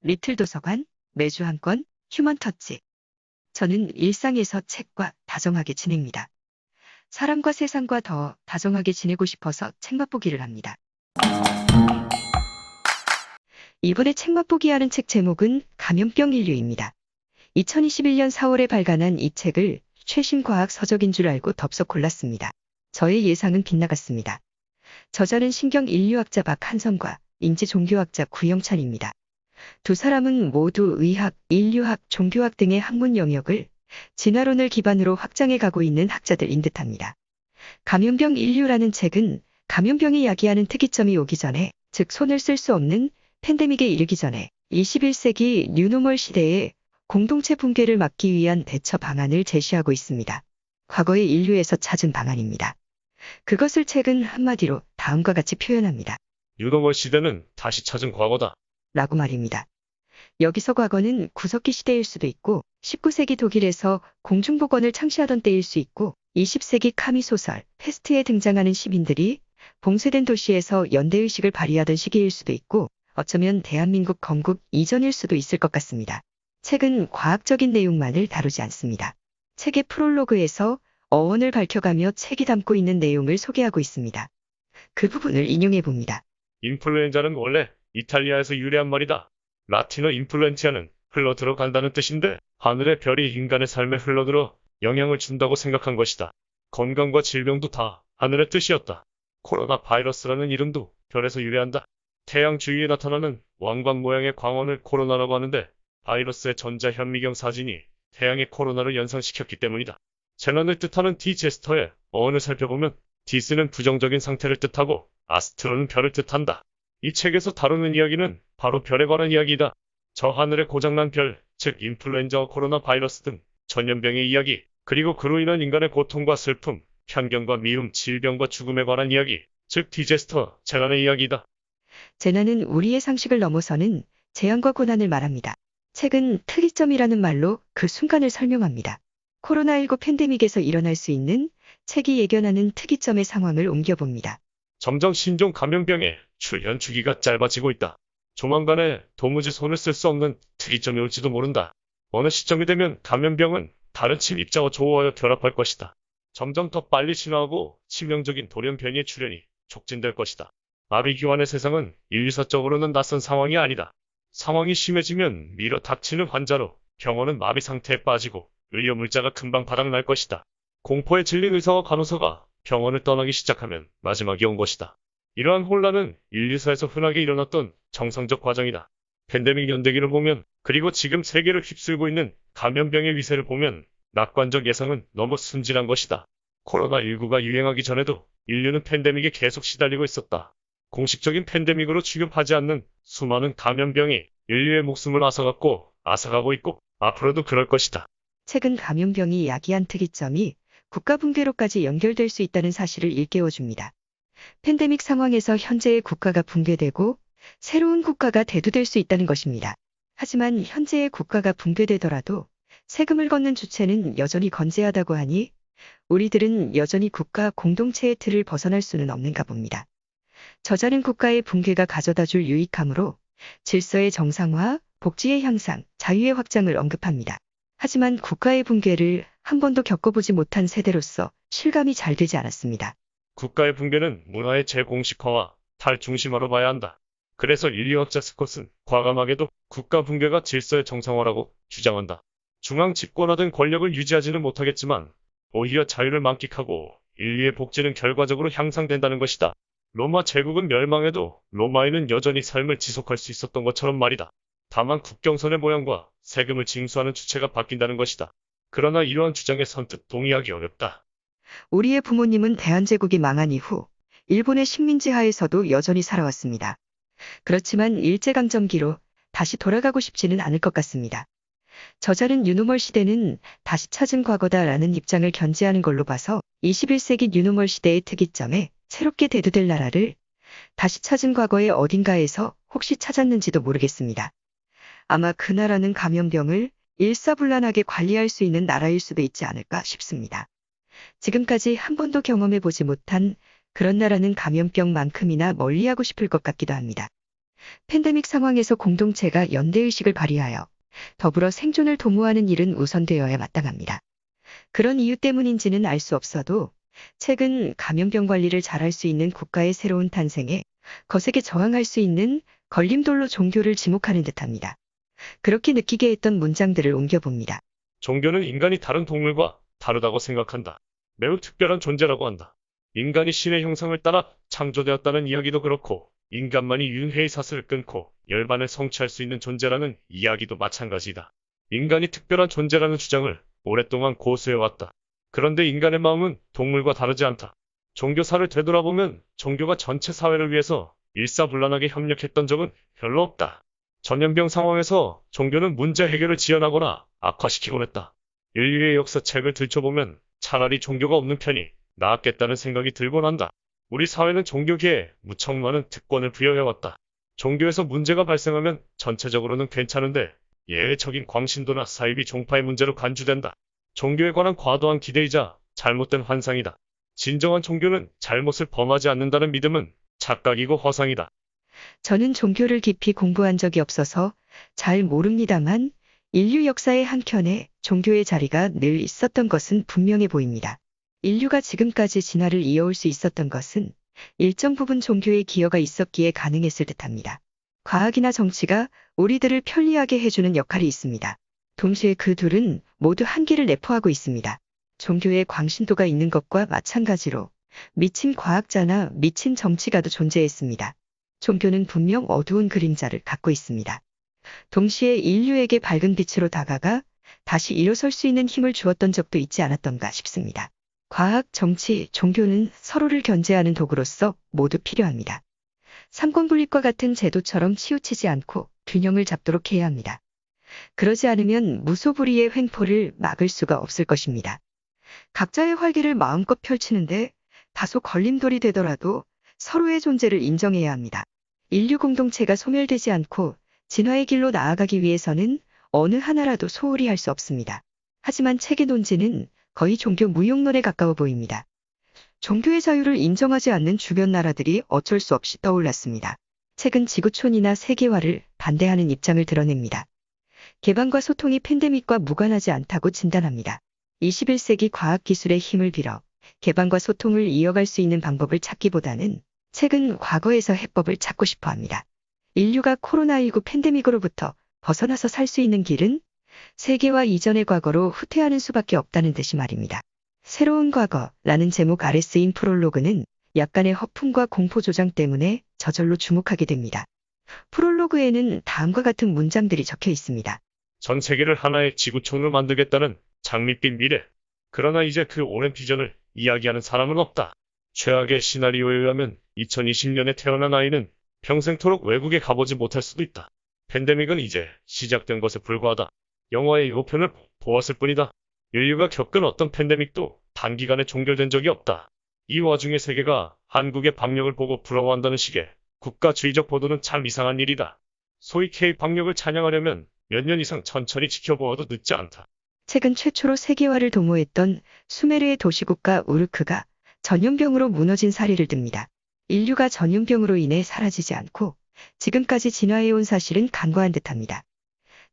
리틀 도서관, 매주 한 권, 휴먼 터치. 저는 일상에서 책과 다정하게 지냅니다. 사람과 세상과 더 다정하게 지내고 싶어서 책 맛보기를 합니다. 이번에 책 맛보기 하는 책 제목은 감염병 인류입니다. 2021년 4월에 발간한 이 책을 최신 과학 서적인 줄 알고 덥석 골랐습니다. 저의 예상은 빗나갔습니다. 저자는 신경인류학자 박한성과 인지종교학자 구영찬입니다. 두 사람은 모두 의학, 인류학, 종교학 등의 학문 영역을 진화론을 기반으로 확장해 가고 있는 학자들인 듯합니다. 감염병 인류라는 책은 감염병이 야기하는 특이점이 오기 전에, 즉 손을 쓸 수 없는 팬데믹에 이르기 전에 21세기 뉴노멀 시대에 공동체 붕괴를 막기 위한 대처 방안을 제시하고 있습니다. 과거의 인류에서 찾은 방안입니다. 그것을 책은 한마디로 다음과 같이 표현합니다. 뉴노멀 시대는 다시 찾은 과거다. 라고 말입니다. 여기서 과거는 구석기 시대일 수도 있고 19세기 독일에서 공중보건을 창시하던 때일 수 있고 20세기 카미 소설 페스트에 등장하는 시민들이 봉쇄된 도시에서 연대의식을 발휘하던 시기일 수도 있고 어쩌면 대한민국 건국 이전일 수도 있을 것 같습니다. 책은 과학적인 내용만을 다루지 않습니다. 책의 프롤로그에서 어원을 밝혀가며 책이 담고 있는 내용을 소개하고 있습니다. 그 부분을 인용해 봅니다. 인플루엔자는 원래 이탈리아에서 유래한 말이다. 라틴어 인플루엔티아는 흘러 들어간다는 뜻인데 하늘의 별이 인간의 삶에 흘러들어 영향을 준다고 생각한 것이다. 건강과 질병도 다 하늘의 뜻이었다. 코로나 바이러스라는 이름도 별에서 유래한다. 태양 주위에 나타나는 왕관 모양의 광원을 코로나라고 하는데 바이러스의 전자 현미경 사진이 태양의 코로나를 연상시켰기 때문이다. 재난을 뜻하는 디제스터의 어원을 살펴보면 디스는 부정적인 상태를 뜻하고 아스트로는 별을 뜻한다. 이 책에서 다루는 이야기는 바로 별에 관한 이야기이다. 저 하늘에 고장난 별, 즉 인플루엔자와 코로나 바이러스 등 전염병의 이야기, 그리고 그로 인한 인간의 고통과 슬픔, 편견과 미움, 질병과 죽음에 관한 이야기, 즉 디제스터, 재난의 이야기이다. 재난은 우리의 상식을 넘어서는 재앙과 고난을 말합니다. 책은 특이점이라는 말로 그 순간을 설명합니다. 코로나19 팬데믹에서 일어날 수 있는 책이 예견하는 특이점의 상황을 옮겨봅니다. 점점 신종 감염병의 출현 주기가 짧아지고 있다. 조만간에 도무지 손을 쓸 수 없는 특이점이 올지도 모른다. 어느 시점이 되면 감염병은 다른 침입자와 조우하여 결합할 것이다. 점점 더 빨리 진화하고 치명적인 돌연 변이의 출현이 촉진될 것이다. 마비기환의 세상은 인류사적으로는 낯선 상황이 아니다. 상황이 심해지면 밀어 닥치는 환자로 병원은 마비 상태에 빠지고 의료 물자가 금방 바닥날 것이다. 공포에 질린 의사와 간호사가 병원을 떠나기 시작하면 마지막이 온 것이다. 이러한 혼란은 인류사에서 흔하게 일어났던 정상적 과정이다. 팬데믹 연대기를 보면, 그리고 지금 세계를 휩쓸고 있는 감염병의 위세를 보면 낙관적 예상은 너무 순진한 것이다. 코로나19가 유행하기 전에도 인류는 팬데믹에 계속 시달리고 있었다. 공식적인 팬데믹으로 취급하지 않는 수많은 감염병이 인류의 목숨을 앗아가고 있고 앞으로도 그럴 것이다. 책은 감염병이 야기한 특이점이 국가 붕괴로까지 연결될 수 있다는 사실을 일깨워줍니다. 팬데믹 상황에서 현재의 국가가 붕괴되고 새로운 국가가 대두될 수 있다는 것입니다. 하지만 현재의 국가가 붕괴되더라도 세금을 걷는 주체는 여전히 건재하다고 하니 우리들은 여전히 국가 공동체의 틀을 벗어날 수는 없는가 봅니다. 저자는 국가의 붕괴가 가져다줄 유익함으로 질서의 정상화, 복지의 향상, 자유의 확장을 언급합니다. 하지만 국가의 붕괴를 한 번도 겪어보지 못한 세대로서 실감이 잘 되지 않았습니다. 국가의 붕괴는 문화의 재공식화와 탈중심화로 봐야 한다. 그래서 인류학자 스콧은 과감하게도 국가 붕괴가 질서의 정상화라고 주장한다. 중앙 집권화된 권력을 유지하지는 못하겠지만 오히려 자유를 만끽하고 인류의 복지는 결과적으로 향상된다는 것이다. 로마 제국은 멸망해도 로마인은 여전히 삶을 지속할 수 있었던 것처럼 말이다. 다만 국경선의 모양과 세금을 징수하는 주체가 바뀐다는 것이다. 그러나 이러한 주장에 선뜻 동의하기 어렵다. 우리의 부모님은 대한제국이 망한 이후 일본의 식민지 하에서도 여전히 살아왔습니다. 그렇지만 일제강점기로 다시 돌아가고 싶지는 않을 것 같습니다. 저자는 뉴노멀 시대는 다시 찾은 과거다라는 입장을 견지하는 걸로 봐서 21세기 뉴노멀 시대의 특이점에 새롭게 대두될 나라를 다시 찾은 과거의 어딘가에서 혹시 찾았는지도 모르겠습니다. 아마 그 나라는 감염병을 일사불란하게 관리할 수 있는 나라일 수도 있지 않을까 싶습니다. 지금까지 한 번도 경험해보지 못한 그런 나라는 감염병만큼이나 멀리하고 싶을 것 같기도 합니다. 팬데믹 상황에서 공동체가 연대의식을 발휘하여 더불어 생존을 도모하는 일은 우선되어야 마땅합니다. 그런 이유 때문인지는 알 수 없어도 최근 감염병 관리를 잘할 수 있는 국가의 새로운 탄생에 거세게 저항할 수 있는 걸림돌로 종교를 지목하는 듯합니다. 그렇게 느끼게 했던 문장들을 옮겨봅니다. 종교는 인간이 다른 동물과 다르다고 생각한다. 매우 특별한 존재라고 한다. 인간이 신의 형상을 따라 창조되었다는 이야기도 그렇고, 인간만이 윤회의 사슬을 끊고 열반을 성취할 수 있는 존재라는 이야기도 마찬가지다. 인간이 특별한 존재라는 주장을 오랫동안 고수해왔다. 그런데 인간의 마음은 동물과 다르지 않다. 종교사를 되돌아보면 종교가 전체 사회를 위해서 일사불란하게 협력했던 적은 별로 없다. 전염병 상황에서 종교는 문제 해결을 지연하거나 악화시키곤 했다. 인류의 역사책을 들춰보면 차라리 종교가 없는 편이 나았겠다는 생각이 들곤 한다. 우리 사회는 종교계에 무척 많은 특권을 부여해왔다. 종교에서 문제가 발생하면 전체적으로는 괜찮은데 예외적인 광신도나 사이비 종파의 문제로 간주된다. 종교에 관한 과도한 기대이자 잘못된 환상이다. 진정한 종교는 잘못을 범하지 않는다는 믿음은 착각이고 허상이다. 저는 종교를 깊이 공부한 적이 없어서 잘 모릅니다만 인류 역사의 한켠에 종교의 자리가 늘 있었던 것은 분명해 보입니다. 인류가 지금까지 진화를 이어올 수 있었던 것은 일정 부분 종교의 기여가 있었기에 가능했을 듯합니다. 과학이나 정치가 우리들을 편리하게 해주는 역할이 있습니다. 동시에 그 둘은 모두 한계를 내포하고 있습니다. 종교에 광신도가 있는 것과 마찬가지로 미친 과학자나 미친 정치가도 존재했습니다. 종교는 분명 어두운 그림자를 갖고 있습니다. 동시에 인류에게 밝은 빛으로 다가가 다시 일어설 수 있는 힘을 주었던 적도 있지 않았던가 싶습니다. 과학, 정치, 종교는 서로를 견제하는 도구로서 모두 필요합니다. 삼권분립과 같은 제도처럼 치우치지 않고 균형을 잡도록 해야 합니다. 그러지 않으면 무소불위의 횡포를 막을 수가 없을 것입니다. 각자의 활기를 마음껏 펼치는데 다소 걸림돌이 되더라도 서로의 존재를 인정해야 합니다. 인류 공동체가 소멸되지 않고 진화의 길로 나아가기 위해서는 어느 하나라도 소홀히 할 수 없습니다. 하지만 책의 논지는 거의 종교 무용론에 가까워 보입니다. 종교의 자유를 인정하지 않는 주변 나라들이 어쩔 수 없이 떠올랐습니다. 책은 지구촌이나 세계화를 반대하는 입장을 드러냅니다. 개방과 소통이 팬데믹과 무관하지 않다고 진단합니다. 21세기 과학기술의 힘을 빌어 개방과 소통을 이어갈 수 있는 방법을 찾기보다는 책은 과거에서 해법을 찾고 싶어 합니다. 인류가 코로나19 팬데믹으로부터 벗어나서 살 수 있는 길은 세계화 이전의 과거로 후퇴하는 수밖에 없다는 듯이 말입니다. 새로운 과거라는 제목 아래 쓰인 프롤로그는 약간의 허풍과 공포 조장 때문에 저절로 주목하게 됩니다. 프롤로그에는 다음과 같은 문장들이 적혀 있습니다. 전 세계를 하나의 지구촌으로 만들겠다는 장밋빛 미래. 그러나 이제 그 오랜 비전을 이야기하는 사람은 없다. 최악의 시나리오에 의하면 2020년에 태어난 아이는 평생토록 외국에 가보지 못할 수도 있다. 팬데믹은 이제 시작된 것에 불과하다. 영화의 요편을 보았을 뿐이다. 인류가 겪은 어떤 팬데믹도 단기간에 종결된 적이 없다. 이 와중에 세계가 한국의 방역을 보고 부러워한다는 식의 국가주의적 보도는 참 이상한 일이다. 소위 K 방역을 찬양하려면 몇 년 이상 천천히 지켜보아도 늦지 않다. 최근 최초로 세계화를 도모했던 수메르의 도시국가 우르크가 전염병으로 무너진 사례를 듭니다. 인류가 전염병으로 인해 사라지지 않고 지금까지 진화해온 사실은 간과한 듯합니다.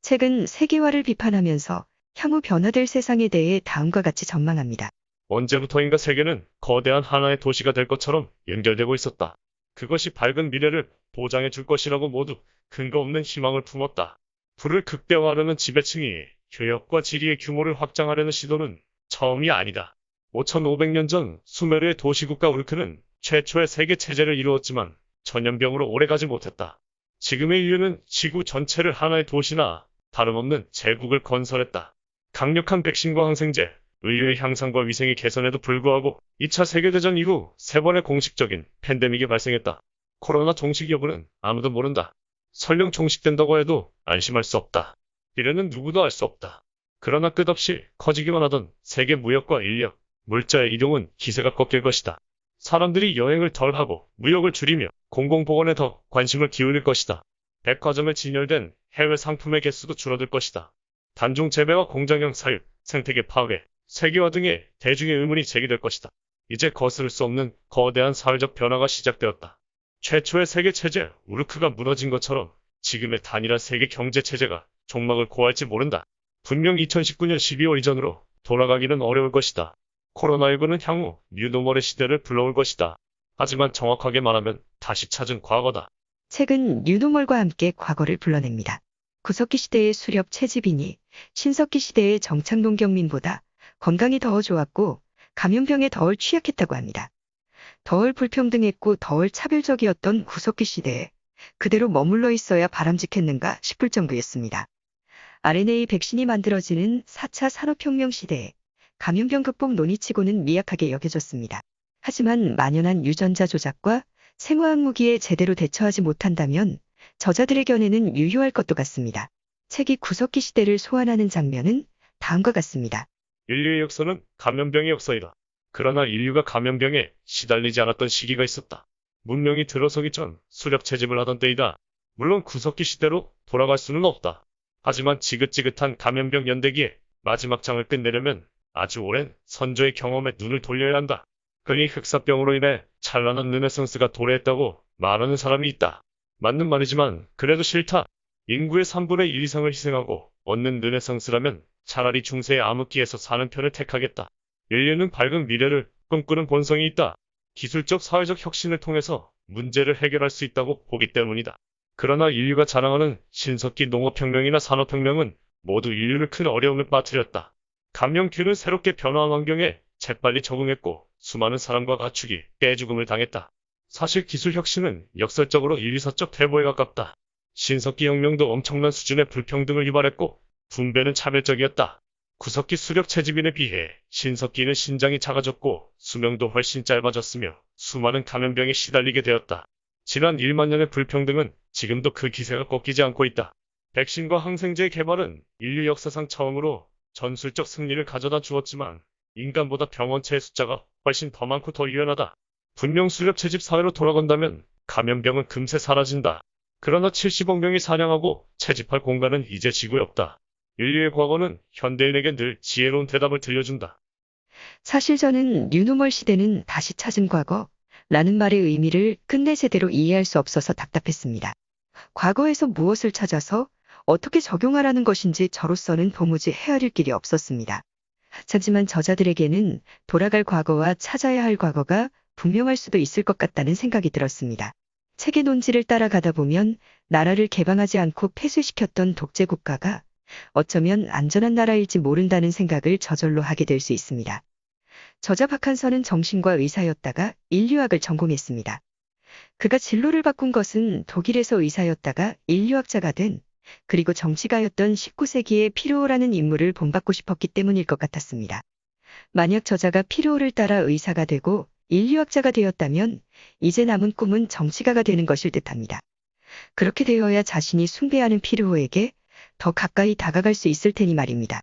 책은 세계화를 비판하면서 향후 변화될 세상에 대해 다음과 같이 전망합니다. 언제부터인가 세계는 거대한 하나의 도시가 될 것처럼 연결되고 있었다. 그것이 밝은 미래를 보장해 줄 것이라고 모두 근거 없는 희망을 품었다. 불을 극대화하려는 지배층이 교역과 지리의 규모를 확장하려는 시도는 처음이 아니다. 5500년 전 수메르의 도시국가 우르크는 최초의 세계 체제를 이루었지만 전염병으로 오래가지 못했다. 지금의 인류는 지구 전체를 하나의 도시나 다름없는 제국을 건설했다. 강력한 백신과 항생제, 의료의 향상과 위생의 개선에도 불구하고 2차 세계대전 이후 3번의 공식적인 팬데믹이 발생했다. 코로나 종식 여부는 아무도 모른다. 설령 종식된다고 해도 안심할 수 없다. 미래는 누구도 알 수 없다. 그러나 끝없이 커지기만 하던 세계 무역과 인력, 물자의 이동은 기세가 꺾일 것이다. 사람들이 여행을 덜하고 무역을 줄이며 공공보건에 더 관심을 기울일 것이다. 백화점에 진열된 해외 상품의 개수도 줄어들 것이다. 단종 재배와 공장형 사육, 생태계 파괴, 세계화 등의 대중의 의문이 제기될 것이다. 이제 거스를 수 없는 거대한 사회적 변화가 시작되었다. 최초의 세계 체제 우르크가 무너진 것처럼 지금의 단일한 세계 경제 체제가 종막을 고할지 모른다. 분명 2019년 12월 이전으로 돌아가기는 어려울 것이다. 코로나19는 향후 뉴노멀의 시대를 불러올 것이다. 하지만 정확하게 말하면 다시 찾은 과거다. 책은 뉴노멀과 함께 과거를 불러냅니다. 구석기 시대의 수렵 채집인이 신석기 시대의 정착농 경민보다 건강이 더 좋았고 감염병에 덜 취약했다고 합니다. 덜 불평등했고 덜 차별적이었던 구석기 시대에 그대로 머물러 있어야 바람직했는가 싶을 정도였습니다. RNA 백신이 만들어지는 4차 산업혁명 시대에 감염병 극복 논의치고는 미약하게 여겨졌습니다. 하지만 만연한 유전자 조작과 생화학 무기에 제대로 대처하지 못한다면 저자들의 견해는 유효할 것도 같습니다. 책이 구석기 시대를 소환하는 장면은 다음과 같습니다. 인류의 역사는 감염병의 역사이다. 그러나 인류가 감염병에 시달리지 않았던 시기가 있었다. 문명이 들어서기 전 수렵 채집을 하던 때이다. 물론 구석기 시대로 돌아갈 수는 없다. 하지만 지긋지긋한 감염병 연대기에 마지막 장을 끝내려면 아주 오랜 선조의 경험에 눈을 돌려야 한다. 흔히 흑사병으로 인해 찬란한 르네상스가 도래했다고 말하는 사람이 있다. 맞는 말이지만 그래도 싫다. 인구의 3분의 1 이상을 희생하고 얻는 르네상스라면 차라리 중세의 암흑기에서 사는 편을 택하겠다. 인류는 밝은 미래를 꿈꾸는 본성이 있다. 기술적 사회적 혁신을 통해서 문제를 해결할 수 있다고 보기 때문이다. 그러나 인류가 자랑하는 신석기 농업혁명이나 산업혁명은 모두 인류를 큰 어려움에 빠뜨렸다. 감염균은 새롭게 변화한 환경에 재빨리 적응했고 수많은 사람과 가축이 깨죽음을 당했다. 사실 기술 혁신은 역설적으로 인류사적 퇴보에 가깝다. 신석기 혁명도 엄청난 수준의 불평등을 유발했고 분배는 차별적이었다. 구석기 수렵 채집인에 비해 신석기는 신장이 작아졌고 수명도 훨씬 짧아졌으며 수많은 감염병에 시달리게 되었다. 지난 1만 년의 불평등은 지금도 그 기세가 꺾이지 않고 있다. 백신과 항생제의 개발은 인류 역사상 처음으로 전술적 승리를 가져다 주었지만 인간보다 병원체의 숫자가 훨씬 더 많고 더 유연하다. 분명 수렵 채집 사회로 돌아간다면 감염병은 금세 사라진다. 그러나 70억 명이 사냥하고 채집할 공간은 이제 지구에 없다. 인류의 과거는 현대인에게 늘 지혜로운 대답을 들려준다. 사실 저는 뉴노멀 시대는 다시 찾은 과거라는 말의 의미를 끝내 제대로 이해할 수 없어서 답답했습니다. 과거에서 무엇을 찾아서 어떻게 적용하라는 것인지 저로서는 도무지 헤아릴 길이 없었습니다. 하지만 저자들에게는 돌아갈 과거와 찾아야 할 과거가 분명할 수도 있을 것 같다는 생각이 들었습니다. 책의 논지를 따라가다 보면 나라를 개방하지 않고 폐쇄시켰던 독재 국가가 어쩌면 안전한 나라일지 모른다는 생각을 저절로 하게 될 수 있습니다. 저자 박한선은 정신과 의사였다가 인류학을 전공했습니다. 그가 진로를 바꾼 것은 독일에서 의사였다가 인류학자가 된 그리고 정치가였던 19세기의 피르오라는 인물을 본받고 싶었기 때문일 것 같았습니다. 만약 저자가 피르오를 따라 의사가 되고 인류학자가 되었다면 이제 남은 꿈은 정치가가 되는 것일 듯합니다. 그렇게 되어야 자신이 숭배하는 피르오에게 더 가까이 다가갈 수 있을 테니 말입니다.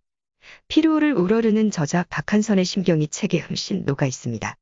피르오를 우러르는 저자 박한선의 심경이 책에 흠씬 녹아 있습니다.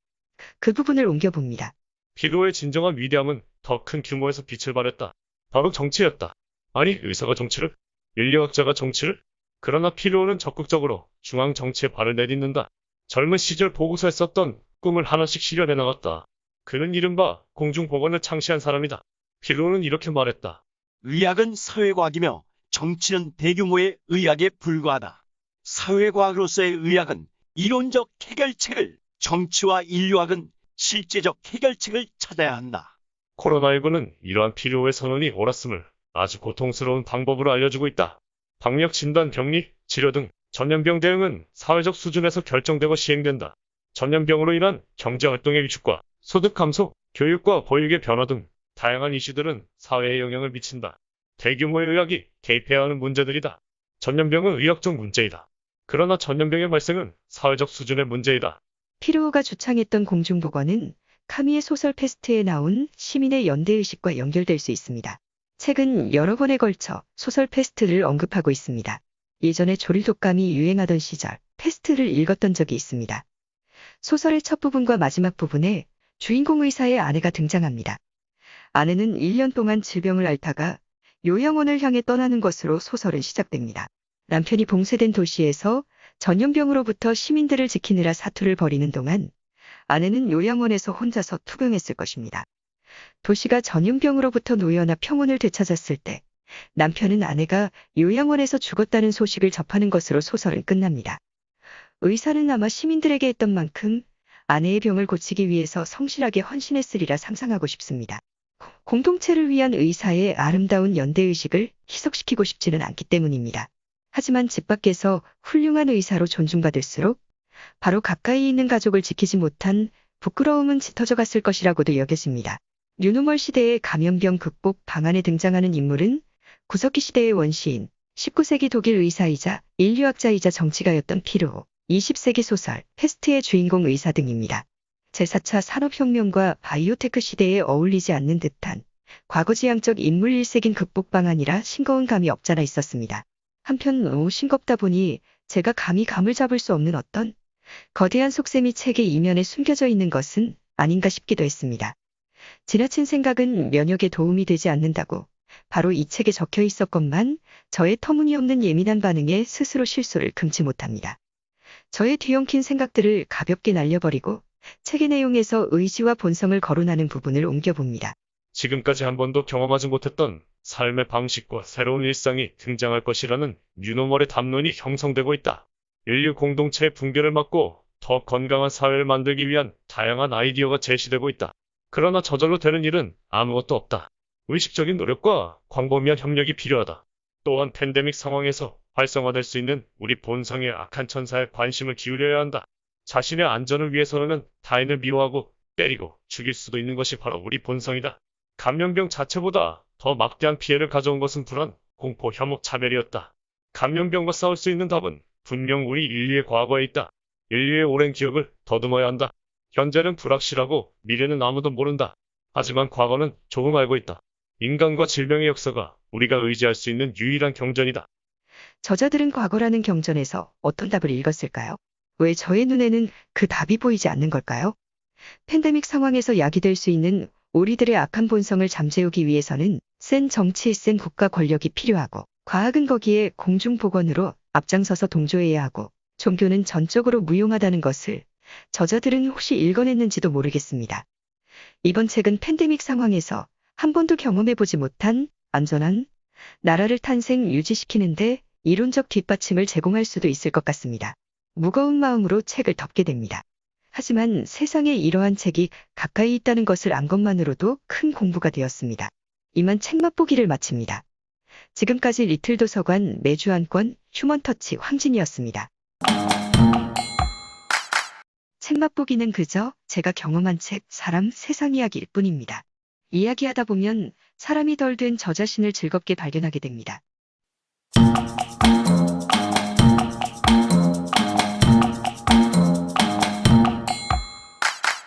그 부분을 옮겨봅니다. 피르오의 진정한 위대함은 더 큰 규모에서 빛을 발했다. 바로 정치였다. 아니, 의사가 정치를? 인류학자가 정치를? 그러나 피르오는 적극적으로 중앙 정치에 발을 내딛는다. 젊은 시절 보고서에 썼던 꿈을 하나씩 실현해 나갔다. 그는 이른바 공중보건을 창시한 사람이다. 피르오는 이렇게 말했다. 의학은 사회과학이며 정치는 대규모의 의학에 불과하다. 사회과학으로서의 의학은 이론적 해결책을, 정치와 인류학은 실제적 해결책을 찾아야 한다. 코로나19는 이러한 피르오의 선언이 옳았음을 아주 고통스러운 방법으로 알려주고 있다. 방역 진단, 격리, 치료 등 전염병 대응은 사회적 수준에서 결정되고 시행된다. 전염병으로 인한 경제활동의 위축과 소득 감소, 교육과 보육의 변화 등 다양한 이슈들은 사회에 영향을 미친다. 대규모의 의학이 개입해야 하는 문제들이다. 전염병은 의학적 문제이다. 그러나 전염병의 발생은 사회적 수준의 문제이다. 피르오가 주창했던 공중보건은 카미의 소설 페스트에 나온 시민의 연대의식과 연결될 수 있습니다. 책은 여러 번에 걸쳐 소설 페스트를 언급하고 있습니다. 예전에 조류독감이 유행하던 시절 페스트를 읽었던 적이 있습니다. 소설의 첫 부분과 마지막 부분에 주인공 의사의 아내가 등장합니다. 아내는 1년 동안 질병을 앓다가 요양원을 향해 떠나는 것으로 소설은 시작됩니다. 남편이 봉쇄된 도시에서 전염병으로부터 시민들을 지키느라 사투를 벌이는 동안 아내는 요양원에서 혼자서 투병했을 것입니다. 도시가 전염병으로부터 노여나 평온을 되찾았을 때 남편은 아내가 요양원에서 죽었다는 소식을 접하는 것으로 소설은 끝납니다. 의사는 아마 시민들에게 했던 만큼 아내의 병을 고치기 위해서 성실하게 헌신했으리라 상상하고 싶습니다. 공동체를 위한 의사의 아름다운 연대의식을 희석시키고 싶지는 않기 때문입니다. 하지만 집 밖에서 훌륭한 의사로 존중받을수록 바로 가까이 있는 가족을 지키지 못한 부끄러움은 짙어져 갔을 것이라고도 여겨집니다. 뉴노멀 시대의 감염병 극복 방안에 등장하는 인물은 구석기 시대의 원시인, 19세기 독일 의사이자 인류학자이자 정치가였던 피르호, 20세기 소설 패스트의 주인공 의사 등입니다. 제4차 산업혁명과 바이오테크 시대에 어울리지 않는 듯한 과거지향적 인물 일색인 극복 방안이라 싱거운 감이 없잖아 있었습니다. 한편 너무 싱겁다 보니 제가 감히 감을 잡을 수 없는 어떤 거대한 속셈이 책의 이면에 숨겨져 있는 것은 아닌가 싶기도 했습니다. 지나친 생각은 면역에 도움이 되지 않는다고 바로 이 책에 적혀 있었건만 저의 터무니없는 예민한 반응에 스스로 실소를 금치 못합니다. 저의 뒤엉킨 생각들을 가볍게 날려버리고 책의 내용에서 의지와 본성을 거론하는 부분을 옮겨봅니다. 지금까지 한 번도 경험하지 못했던 삶의 방식과 새로운 일상이 등장할 것이라는 뉴노멀의 담론이 형성되고 있다. 인류 공동체의 붕괴를 막고 더 건강한 사회를 만들기 위한 다양한 아이디어가 제시되고 있다. 그러나 저절로 되는 일은 아무것도 없다. 의식적인 노력과 광범위한 협력이 필요하다. 또한 팬데믹 상황에서 활성화될 수 있는 우리 본성의 악한 천사에 관심을 기울여야 한다. 자신의 안전을 위해서는 타인을 미워하고 때리고 죽일 수도 있는 것이 바로 우리 본성이다. 감염병 자체보다 더 막대한 피해를 가져온 것은 불안, 공포, 혐오, 차별이었다. 감염병과 싸울 수 있는 답은 분명 우리 인류의 과거에 있다. 인류의 오랜 기억을 더듬어야 한다. 현재는 불확실하고 미래는 아무도 모른다. 하지만 과거는 조금 알고 있다. 인간과 질병의 역사가 우리가 의지할 수 있는 유일한 경전이다. 저자들은 과거라는 경전에서 어떤 답을 읽었을까요? 왜 저의 눈에는 그 답이 보이지 않는 걸까요? 팬데믹 상황에서 약이 될 수 있는 우리들의 악한 본성을 잠재우기 위해서는 센 정치, 센 국가 권력이 필요하고 과학은 거기에 공중보건으로 앞장서서 동조해야 하고 종교는 전적으로 무용하다는 것을 저자들은 혹시 읽어냈는지도 모르겠습니다. 이번 책은 팬데믹 상황에서 한 번도 경험해보지 못한 안전한 나라를 유지시키는데 이론적 뒷받침을 제공할 수도 있을 것 같습니다. 무거운 마음으로 책을 덮게 됩니다. 하지만 세상에 이러한 책이 가까이 있다는 것을 안 것만으로도 큰 공부가 되었습니다. 이만 책 맛보기를 마칩니다. 지금까지 리틀 도서관 매주 한 권 휴먼터치 황진이었습니다. 책 맛보기는 그저 제가 경험한 책, 사람, 세상 이야기일 뿐입니다. 이야기하다 보면 사람이 덜 된 저 자신을 즐겁게 발견하게 됩니다.